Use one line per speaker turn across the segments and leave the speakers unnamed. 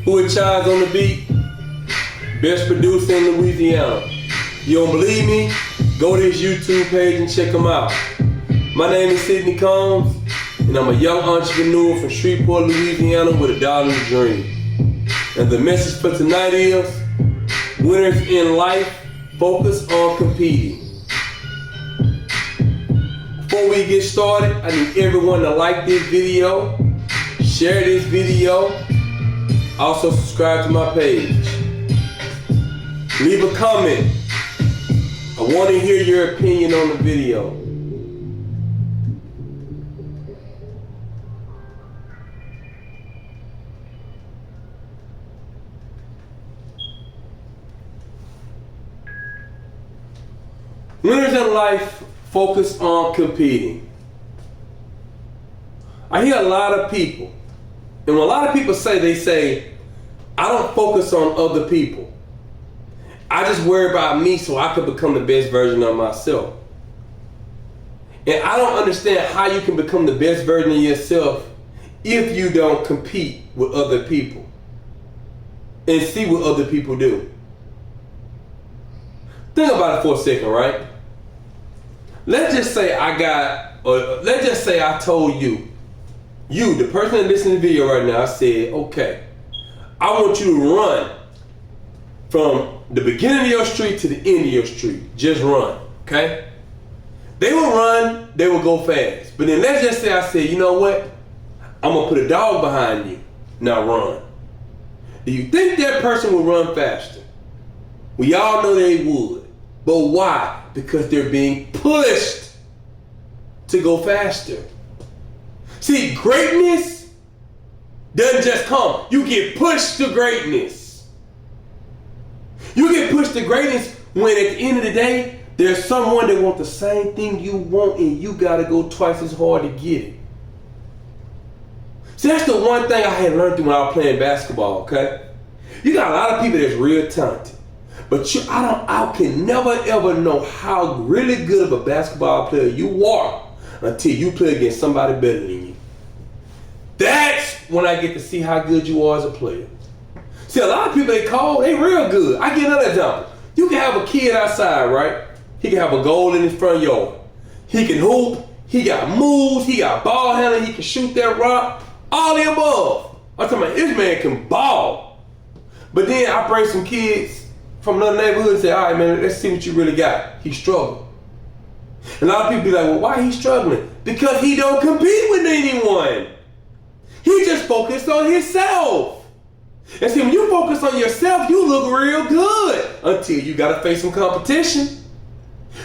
Who it chimes on the beat? Best producer in Louisiana. You don't believe me? Go to his YouTube page and check him out. My name is Sidney Combs, and I'm a young entrepreneur from Shreveport, Louisiana with a dollar dream. And the message for tonight is, winners in life focus on competing. Before we get started, I need everyone to like this video, share this video, also subscribe to my page. Leave a comment. I want to hear your opinion on the video. Winners in life focus on competing. I hear a lot of people, and when a lot of people they say, I don't focus on other people. I just worry about me so I can become the best version of myself. And I don't understand how you can become the best version of yourself if you don't compete with other people and see what other people do. Think about it for a second, right? Let's just say I told you, the person that listening to the video right now, I said, okay, I want you to run from the beginning of your street to the end of your street. Just run, okay? They will run, they will go fast. But then let's just say I said, you know what? I'm gonna put a dog behind you. Now run. Do you think that person will run faster? We all know they would. But why? Because they're being pushed to go faster. See, greatness doesn't just come. You get pushed to greatness. You get pushed to greatness when at the end of the day, there's someone that wants the same thing you want and you gotta go twice as hard to get it. See, that's the one thing I had learned when I was playing basketball, okay? You got a lot of people that's real talented. But I can never ever know how really good of a basketball player you are until you play against somebody better than you. That's when I get to see how good you are as a player. See, a lot of people they real good. I get another example. You can have a kid outside, right? He can have a goal in his front yard. He can hoop, he got moves, he got ball handling, he can shoot that rock, all the above. I'm talking about this man can ball. But then I bring some kids from another neighborhood and say, all right, man, let's see what you really got. He struggled. And a lot of people be like, well, why he struggling? Because he don't compete with anyone. He just focused on himself. And see, when you focus on yourself, you look real good until you got to face some competition.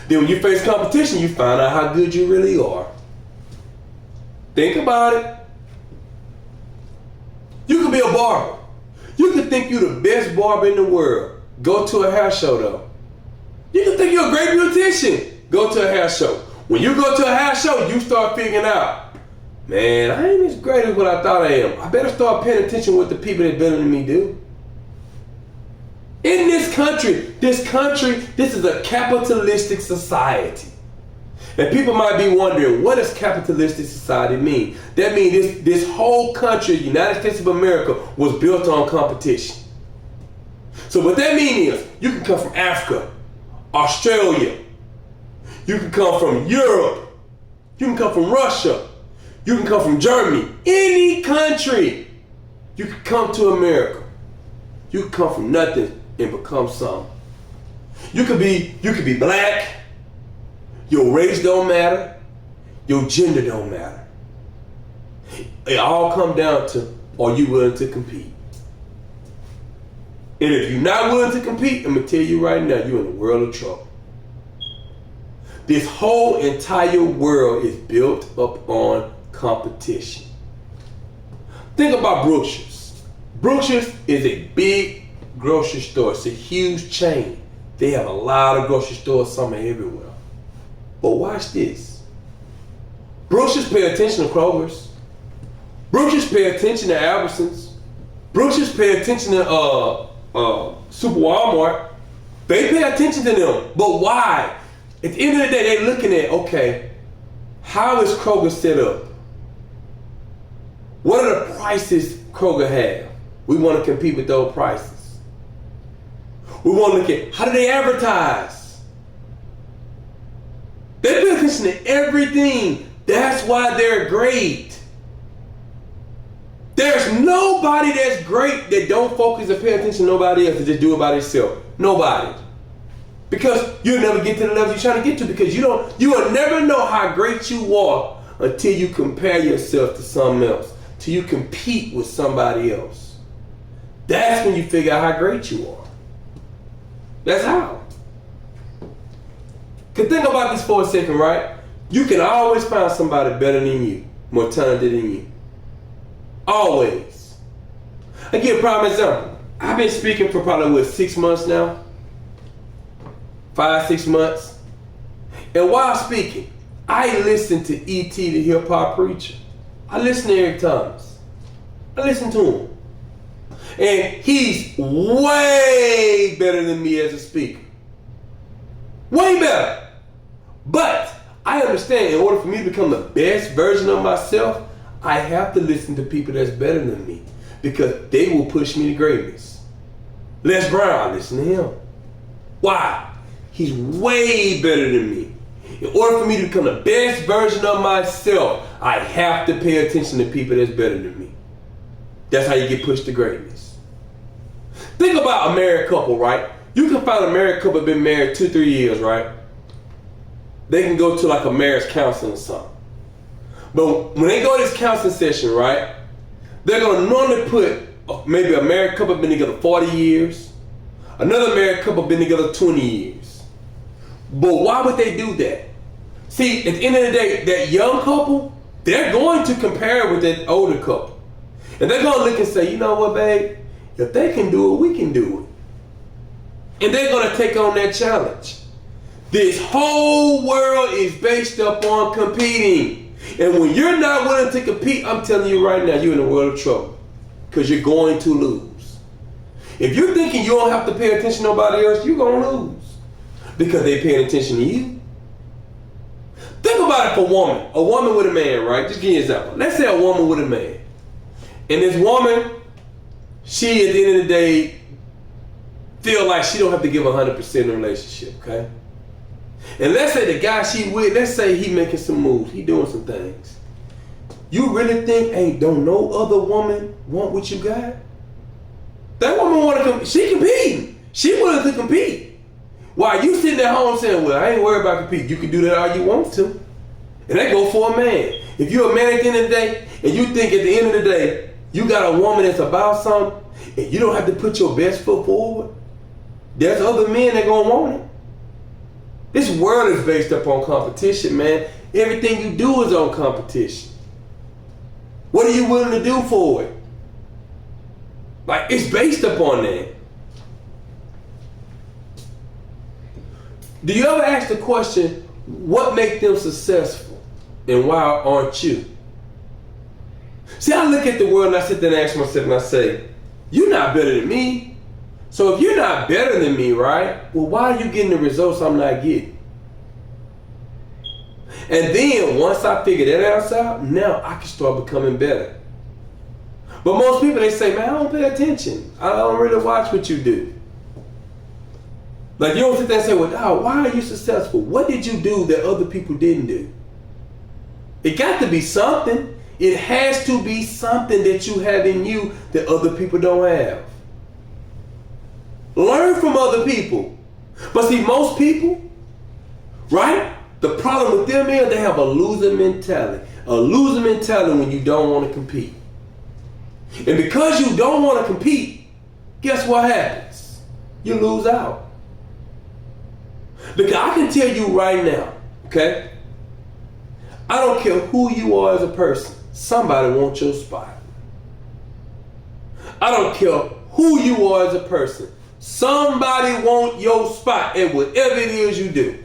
Then when you face competition, you find out how good you really are. Think about it. You could be a barber. You could think you're the best barber in the world. Go to a hair show though. You can think you're a great beautician. Go to a hair show. When you go to a hair show, you start figuring out, man, I ain't as great as what I thought I am. I better start paying attention to what the people that better than me do. In this country, this is a capitalistic society. And people might be wondering, what does capitalistic society mean? That means this whole country, United States of America, was built on competition. So what that means is, you can come from Africa, Australia, you can come from Europe, you can come from Russia, you can come from Germany, any country. You can come to America. You can come from nothing and become something. You could be black, your race don't matter, your gender don't matter. It all comes down to, are you willing to compete? And if you're not willing to compete, I'm going to tell you right now, you're in a world of trouble. This whole entire world is built up on competition. Think about Brookshire's. Brookshire's is a big grocery store. It's a huge chain. They have a lot of grocery stores, some are everywhere. But watch this. Brookshire's pay attention to Kroger's. Brookshire's pay attention to Albertsons. Brookshire's pay attention to Super Walmart. They pay attention to them. But why? At the end of the day, they're looking at, okay, how is Kroger set up? What are the prices Kroger have? We want to compete with those prices. We want to look at how do they advertise. They pay attention to everything. That's why they're great. There's nobody that's great that don't focus and pay attention to nobody else and just do it by themselves. Nobody. Because you'll never get to the level you're trying to get to, because you will never know how great you are until you compare yourself to something else, till you compete with somebody else. That's when you figure out how great you are. That's how. Cause think about this for a second, right? You can always find somebody better than you, more talented than you. Always. I give a prime example. I've been speaking for probably 6 months now. 5, 6 months. And while speaking, I listen to E.T. the hip hop preacher. I listen to Eric Thomas. I listen to him. And he's way better than me as a speaker. Way better. But I understand in order for me to become the best version of myself, I have to listen to people that's better than me, because they will push me to greatness. Les Brown, I listen to him. Why? He's way better than me. In order for me to become the best version of myself, I have to pay attention to people that's better than me. That's how you get pushed to greatness. Think about a married couple, right? You can find a married couple been married 2-3 years, right? They can go to like a marriage counseling or something. But when they go to this counseling session, right, they're going to normally put maybe a married couple been together 40 years, another married couple been together 20 years. But why would they do that? See, at the end of the day, that young couple, they're going to compare with that older couple. And they're going to look and say, you know what, babe? If they can do it, we can do it. And they're going to take on that challenge. This whole world is based upon competing. And when you're not willing to compete, I'm telling you right now, you're in a world of trouble. Because you're going to lose. If you're thinking you don't have to pay attention to nobody else, you're going to lose. Because they're paying attention to you. Think about it for a woman with a man, right? Just give you an example. Let's say a woman with a man. And this woman, she at the end of the day feel like she don't have to give 100% in a relationship, okay? And let's say the guy she with, let's say he making some moves, he doing some things. You really think, hey, don't no other woman want what you got? That woman want to compete. She competing. She willing to compete. While you sitting at home saying, well, I ain't worried about competing. You can do that all you want to. And that go for a man. If you're a man at the end of the day, and you think at the end of the day, you got a woman that's about something, and you don't have to put your best foot forward, there's other men that gonna want it. This world is based upon competition, man. Everything you do is on competition. What are you willing to do for it? Like, it's based upon that. Do you ever ask the question, what makes them successful and why aren't you? See, I look at the world and I sit there and ask myself and I say, you're not better than me. So if you're not better than me, right? Well, why are you getting the results I'm not getting? And then once I figure that out, now I can start becoming better. But most people, they say, man, I don't pay attention. I don't really watch what you do. Like, you don't sit there and say, well, dog, why are you successful? What did you do that other people didn't do? It got to be something. It has to be something that you have in you that other people don't have. Learn from other people. But see, most people, right? The problem with them is they have a loser mentality. A loser mentality when you don't want to compete. And because you don't want to compete, guess what happens? You lose out. Because I can tell you right now, okay? I don't care who you are as a person. Somebody wants your spot. I don't care who you are as a person. Somebody wants your spot in whatever it is you do.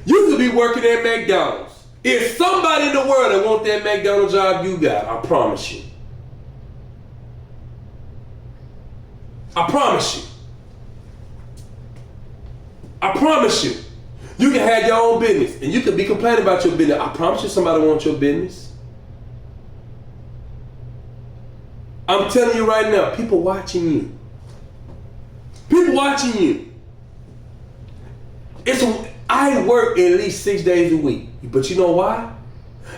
You could be working at McDonald's. There's somebody in the world that wants that McDonald's job you got. I promise you. I promise you. I promise you. You can have your own business and you could be complaining about your business. I promise you somebody wants your business. I'm telling you right now, people watching you. People watching you. I work at least 6 days a week. But you know why?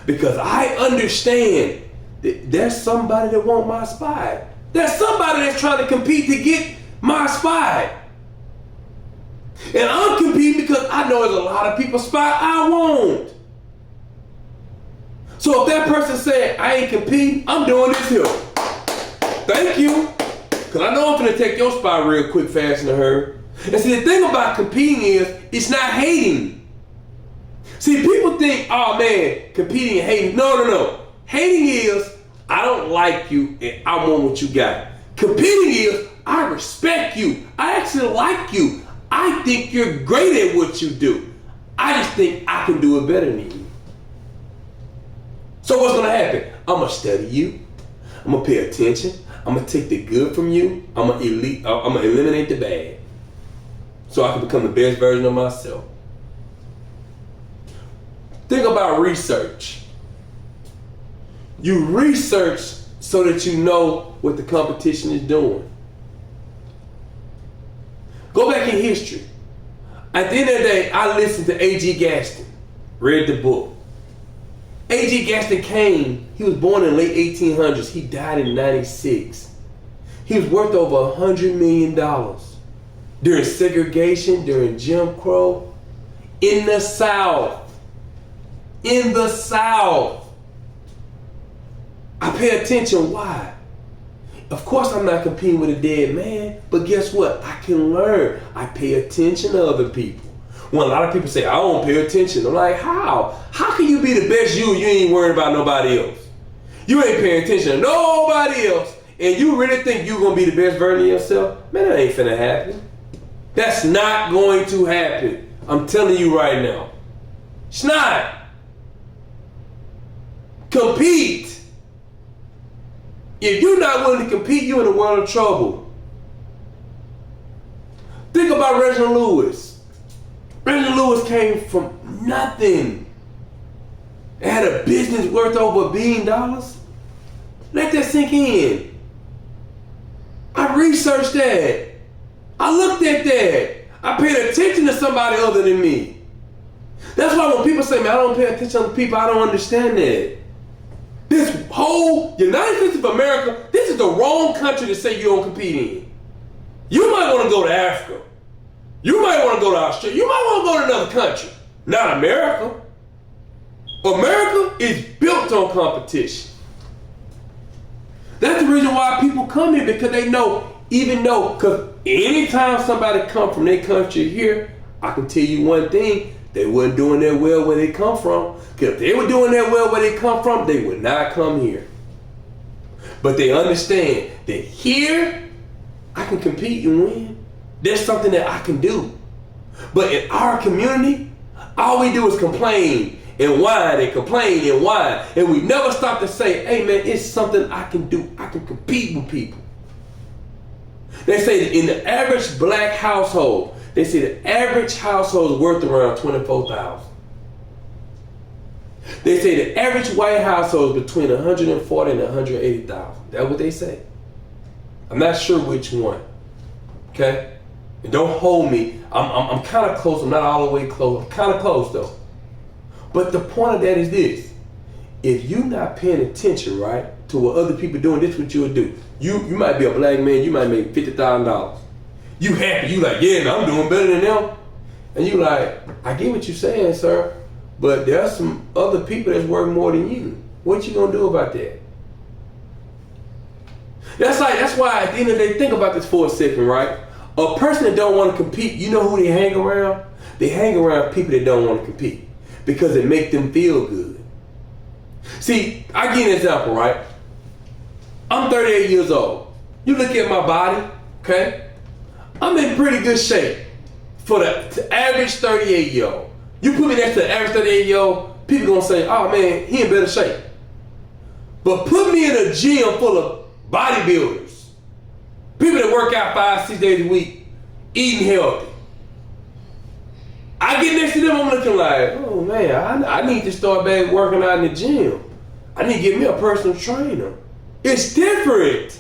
Because I understand that there's somebody that want my spot. There's somebody that's trying to compete to get my spot. And I'm competing because I know there's a lot of people's spot I want. So if that person said, I ain't competing, I'm doing this here. Thank you. Because I know I'm going to take your spot real quick, fast, in a hurry. And see, the thing about competing is, it's not hating. See, people think, oh man, competing and hating. No. Hating is, I don't like you and I want what you got. Competing is, I respect you. I actually like you. I think you're great at what you do. I just think I can do it better than you. So what's going to happen? I'm going to study you. I'm going to pay attention. I'm going to take the good from you. I'm going to eliminate the bad. So I can become the best version of myself. Think about research. You research so that you know what the competition is doing. Go back in history. At the end of the day, I listened to A.G. Gaston, read the book. A.G. Gaston came, he was born in the late 1800s. He died in 96. He was worth over $100 million. During segregation, during Jim Crow, in the South. In the South. I pay attention. Why? Of course I'm not competing with a dead man, but guess what? I can learn. I pay attention to other people. When a lot of people say, I don't pay attention, I'm like, how? How can you be the best you ain't worried about nobody else? You ain't paying attention to nobody else, and you really think you're going to be the best version of yourself? Man, that ain't finna happen. That's not going to happen. I'm telling you right now. It's not. Compete. If you're not willing to compete, you're in a world of trouble. Think about Reginald Lewis. Reginald Lewis came from nothing. It had a business worth over $1 billion. Let that sink in. I researched that. I looked at that. I paid attention to somebody other than me. That's why when people say, man, I don't pay attention to people, I don't understand that. This whole United States of America, this is the wrong country to say you don't compete in. You might want to go to Africa. You might want to go to Australia. You might want to go to another country. Not America. America is built on competition. That's the reason why people come here, because they know, because anytime somebody come from their country here, I can tell you one thing, they weren't doing that well where they come from. Because if they were doing that well where they come from, they would not come here. But they understand that here, I can compete and win. There's something that I can do. But in our community, all we do is complain and whine and complain and whine. And we never stop to say, hey man, it's something I can do. I can compete with people. They say that in the average black household, they say the average household is worth around $24,000. They say the average white household is between $140,000 and $180,000. That's what they say. I'm not sure which one. Okay? And don't hold me. I'm kind of close. I'm not all the way close. I'm kind of close though. But the point of that is this. If you're not paying attention, right, to what other people doing, this is what you'll do. You might be a black man. You might make $50,000. You happy. You like, yeah, I'm doing better than them. And you like, I get what you're saying, sir. But there are some other people that's worth more than you. What you gonna do about that? That's why at the end of the day, think about this for a second, right? A person that don't want to compete, you know who they hang around? They hang around people that don't want to compete because it makes them feel good. See, I give you an example, right? I'm 38 years old. You look at my body, okay? I'm in pretty good shape for the average 38-year-old. You put me next to the average 38-year-old, people gonna say, oh man, he in better shape. But put me in a gym full of bodybuilders, people that work out 5-6 days a week, eating healthy. I get next to them, I'm looking like, oh man, I need to start back working out in the gym. I need to get me a personal trainer. It's different.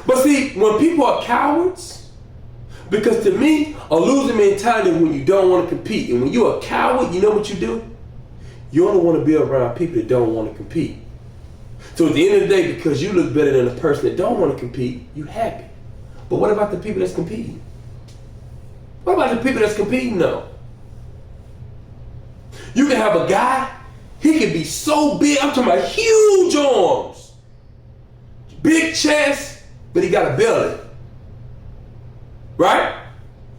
But see, when people are cowards, because to me, a losing mentality is when you don't want to compete. And when you're a coward, you know what you do? You only want to be around people that don't want to compete. So at the end of the day, because you look better than the person that don't want to compete, you happy. But what about the people that's competing? What about the people that's competing though? You can have a guy, he can be so big, I'm talking about huge arms, big chest, but he got a belly. Right?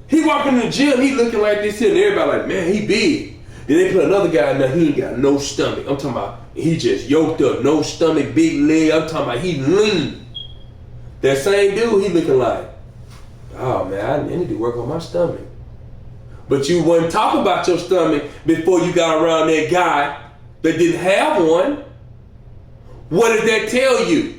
He walking in the gym, he looking like this here, and everybody like, man, he big. Then they put another guy in there, he ain't got no stomach. I'm talking about, he just yoked up, no stomach, big leg. I'm talking about, he lean. That same dude, he looking like, oh man, I need to work on my stomach. But you wouldn't talk about your stomach before you got around that guy that didn't have one. What does that tell you?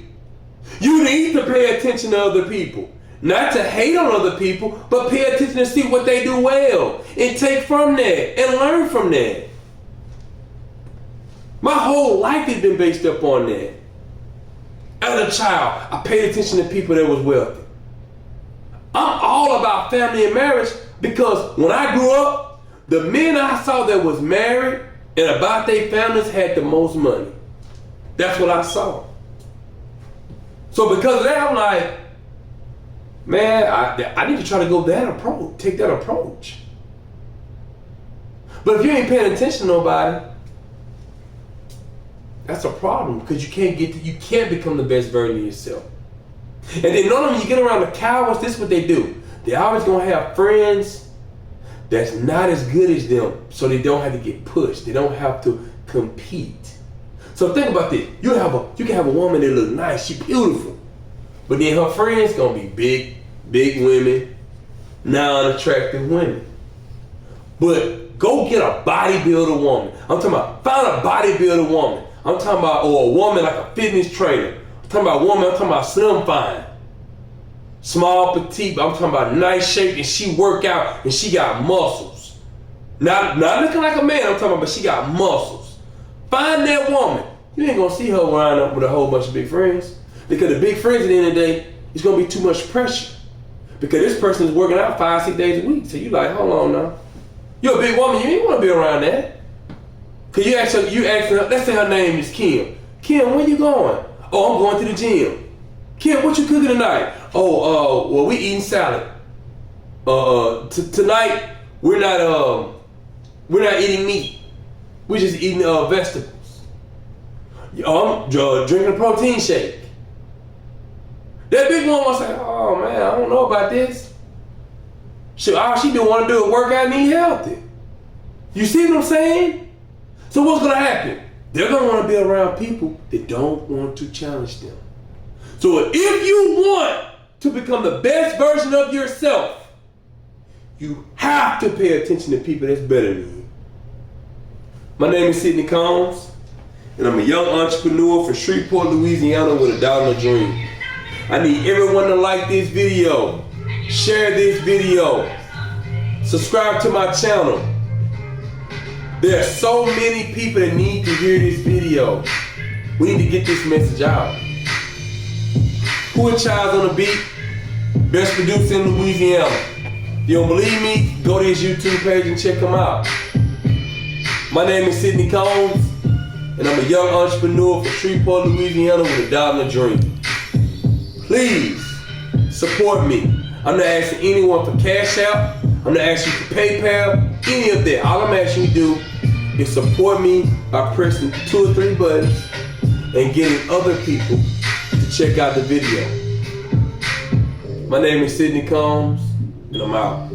You need to pay attention to other people. Not to hate on other people, but pay attention to see what they do well. And take from that and learn from that. My whole life has been based up on that. As a child, I paid attention to people that was wealthy. I'm all about family and marriage because when I grew up, the men I saw that was married and about their families had the most money. That's what I saw. So because of that, I'm like, man, I need to try to go that approach, take that approach. But if you ain't paying attention to nobody, that's a problem because you can't become the best version of yourself. And then normally when you get around the cowards, this is what they do. They always gonna have friends that's not as good as them, so they don't have to get pushed. They don't have to compete. So think about this. You can have a woman that look nice, she beautiful, but then her friends gonna be big women, non-attractive women. But go get a bodybuilder woman. I'm talking about find a bodybuilder woman. I'm talking about, or a woman like a fitness trainer. I'm talking about a woman, I'm talking about slim fine. Small, petite, I'm talking about nice shape and she work out and she got muscles. Not looking like a man, I'm talking about, but she got muscles. Find that woman. You ain't gonna see her wind up with a whole bunch of big friends. Because the big friends at the end of the day, it's gonna be too much pressure. Because this person is working out 5-6 days a week. So you like, hold on now. You're a big woman, you ain't wanna be around that. Cause you ask her, let's say her name is Kim. Kim, where you going? Oh, I'm going to the gym. Kim, what you cooking tonight? Oh, well, we eating salad. Tonight we're not eating meat. We're just eating vegetables. I'm drinking a protein shake. That big one was like, oh man, I don't know about this. All she do want to do is work out and eat healthy. You see what I'm saying? So what's gonna happen? They're gonna want to be around people that don't want to challenge them. So if you want to become the best version of yourself, you have to pay attention to people that's better than you. My name is Sidney Combs, and I'm a young entrepreneur from Shreveport, Louisiana with $1 dream. I need everyone to like this video, share this video, subscribe to my channel. There are so many people that need to hear this video. We need to get this message out. Who is Childs on the Beat? Best producer in Louisiana. If you don't believe me, go to his YouTube page and check him out. My name is Sidney Combs, and I'm a young entrepreneur from Shreveport, Louisiana with $1 dream. Please support me. I'm not asking anyone for Cash App. I'm not asking you for PayPal, any of that. All I'm asking you to do is support me by pressing 2 or 3 buttons and getting other people to check out the video. My name is Sidney Combs, and I'm out.